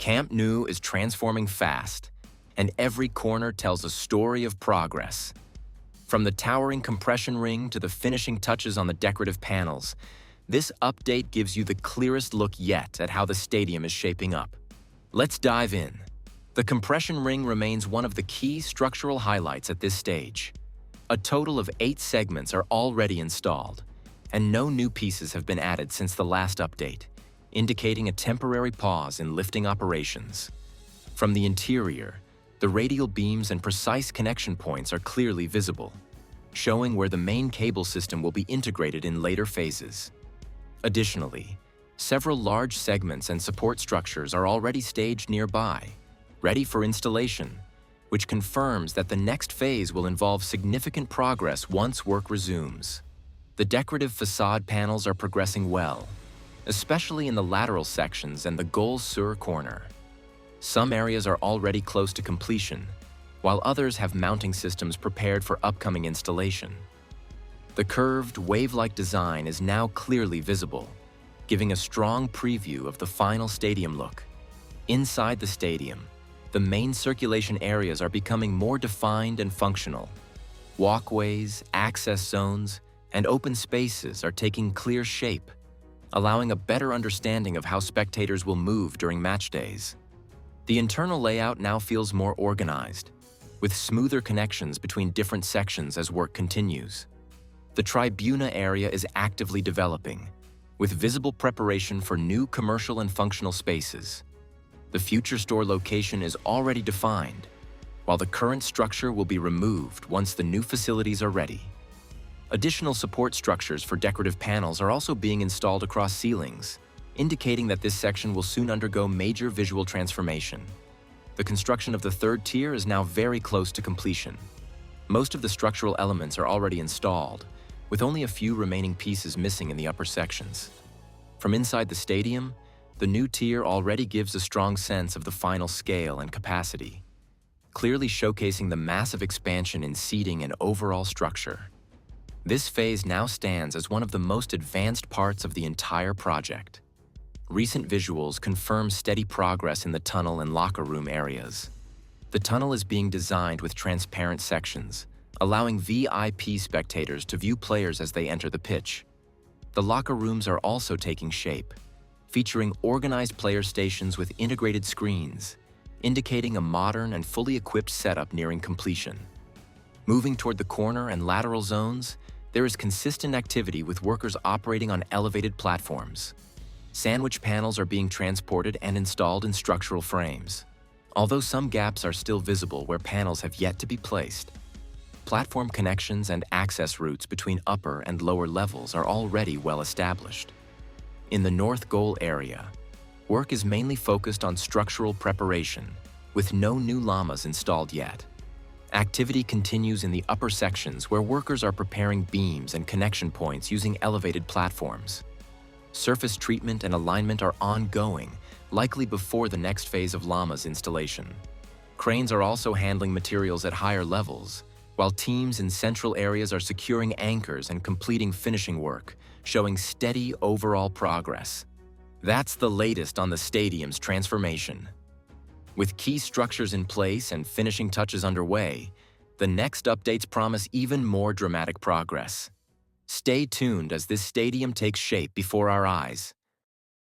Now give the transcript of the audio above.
Camp Nou is transforming fast, and every corner tells a story of progress. From the towering compression ring to the finishing touches on the decorative panels, this update gives you the clearest look yet at how the stadium is shaping up. Let's dive in. The compression ring remains one of the key structural highlights at this stage. A total of 8 segments are already installed, and no new pieces have been added since the last update, indicating a temporary pause in lifting operations. From the interior, the radial beams and precise connection points are clearly visible, showing where the main cable system will be integrated in later phases. Additionally, several large segments and support structures are already staged nearby, ready for installation, which confirms that the next phase will involve significant progress once work resumes. The decorative facade panels are progressing well, especially in the lateral sections and the goal sur corner. Some areas are already close to completion, while others have mounting systems prepared for upcoming installation. The curved, wave-like design is now clearly visible, giving a strong preview of the final stadium look. Inside the stadium, the main circulation areas are becoming more defined and functional. Walkways, access zones, and open spaces are taking clear shape, allowing a better understanding of how spectators will move during match days. The internal layout now feels more organized, with smoother connections between different sections as work continues. The Tribuna area is actively developing, with visible preparation for new commercial and functional spaces. The future store location is already defined, while the current structure will be removed once the new facilities are ready. Additional support structures for decorative panels are also being installed across ceilings, indicating that this section will soon undergo major visual transformation. The construction of the third tier is now very close to completion. Most of the structural elements are already installed, with only a few remaining pieces missing in the upper sections. From inside the stadium, the new tier already gives a strong sense of the final scale and capacity, clearly showcasing the massive expansion in seating and overall structure. This phase now stands as one of the most advanced parts of the entire project. Recent visuals confirm steady progress in the tunnel and locker room areas. The tunnel is being designed with transparent sections, allowing VIP spectators to view players as they enter the pitch. The locker rooms are also taking shape, featuring organized player stations with integrated screens, indicating a modern and fully equipped setup nearing completion. Moving toward the corner and lateral zones, there is consistent activity with workers operating on elevated platforms. Sandwich panels are being transported and installed in structural frames, although some gaps are still visible where panels have yet to be placed. Platform connections and access routes between upper and lower levels are already well established. In the north goal area, work is mainly focused on structural preparation, with no new lamas installed yet. Activity continues in the upper sections where workers are preparing beams and connection points using elevated platforms. Surface treatment and alignment are ongoing, likely before the next phase of lamas installation. Cranes are also handling materials at higher levels, while teams in central areas are securing anchors and completing finishing work, showing steady overall progress. That's the latest on the stadium's transformation. With key structures in place and finishing touches underway, the next updates promise even more dramatic progress. Stay tuned as this stadium takes shape before our eyes.